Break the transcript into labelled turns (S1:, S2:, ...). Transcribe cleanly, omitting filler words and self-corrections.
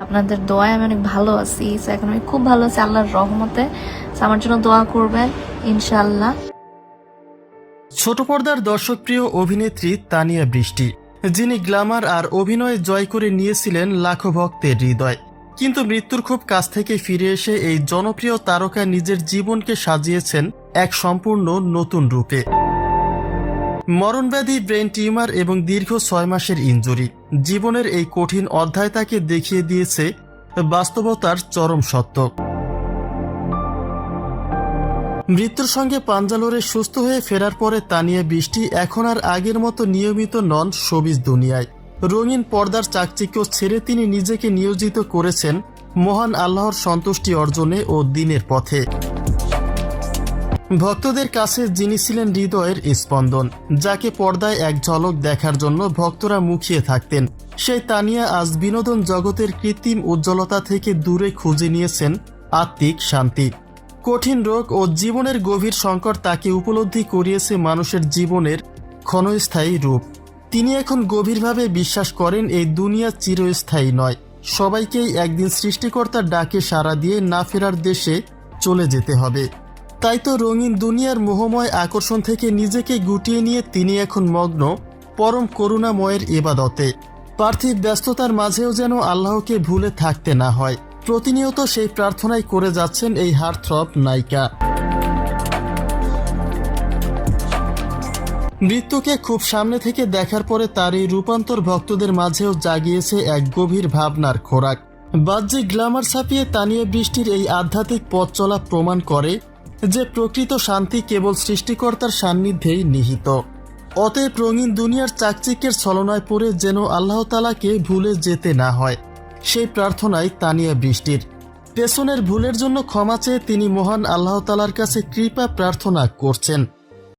S1: আপনাদের দোয়ায় আমি অনেক ভালো আছি। এখন আমি খুব ভালো আছি আল্লাহর রহমতে। আমার জন্য দোয়া করবেন ইনশাআল্লাহ।
S2: ছোট পর্দার দর্শকপ্রিয় অভিনেত্রী তানিয়া বৃষ্টি, যিনি গ্ল্যামার আর অভিনয়ে জয় করে নিয়েছিলেন লাখো ভক্তের হৃদয়, কিন্তু মৃত্যুর খুব কাছ থেকে ফিরে এসে এই জনপ্রিয় তারকা নিজের জীবনকে সাজিয়েছেন এক সম্পূর্ণ নতুন রূপে। মরণব্যাধি, ব্রেন টিউমার এবং দীর্ঘ 6 মাসের ইনজুরি, জীবনের এই কঠিন অধ্যায় তাকে দেখিয়ে দিয়েছে বাস্তবতার চরম সত্য। মৃত্যুর সঙ্গে পাঞ্জা লড়ে সুস্থ হয়ে ফেরার পরে তানিয়া বৃষ্টি এখন আর আগের মতো নিয়মিত নন শোবিজ দুনিয়ায়। রঙিন পর্দার চাকচিক্য ছেড়ে তিনি নিজেকে নিয়োজিত করেছেন মহান আল্লাহর সন্তুষ্টি অর্জনে ও দিনের পথে। ভক্তদের কাছে যিনি ছিলেন হৃদয়ের স্পন্দন, যাকে পর্দায় এক ঝলক দেখার জন্য ভক্তরা মুখিয়ে থাকতেন, সেই তানিয়া আজ বিনোদন জগতের কৃত্রিম উজ্জ্বলতা থেকে দূরে খুঁজে নিয়েছেন আত্মিক শান্তি। কঠিন রোগ ও জীবনের গভীর সংকট তাকে উপলব্ধি করিয়েছে মানুষের জীবনের ক্ষণস্থায়ী রূপ। তিনি এখন গভীরভাবে বিশ্বাস করেন এই দুনিয়া চিরস্থায়ী নয়, সবাইকেই একদিন সৃষ্টিকর্তার ডাকে সাড়া দিয়ে না ফেরার দেশে চলে যেতে হবে। তাই তো রঙিন দুনিয়ার মোহময় আকর্ষণ থেকে নিজেকে গুটিয়ে নিয়ে তিনি এখন মগ্ন পরম করুণাময়ের ইবাদতে। পার্থিব ব্যস্ততার মাঝেও যেন আল্লাহকে ভুলে থাকতে না হয়, প্রতিনিয়ত সেই প্রার্থনাই করে যাচ্ছেন এই হার্টথ্রব নায়িকা। মৃত্যুকে খুব সামনে থেকে দেখার পরে তার এই রূপান্তর ভক্তদের মাঝেও জাগিয়েছে এক গভীর ভাবনার খোরাক। বাহ্যিক গ্ল্যামার ছাপিয়ে তানিয়া বৃষ্টির এই আধ্যাত্মিক পথ চলা প্রমাণ করে যে প্রকৃত শান্তি কেবল সৃষ্টিকর্তার সান্নিধ্যেই নিহিত। অতএব রঙিন দুনিয়ার চাকচিক্যের ছলনায় পড়ে যেন আল্লাহ তাআলাকে ভুলে যেতে না হয়, সেই প্রার্থনাই তানিয়া বৃষ্টির। পেছনের ভুলের জন্য ক্ষমা চেয়ে তিনি মহান আল্লাহ তাআলার কাছে কৃপা প্রার্থনা করছেন।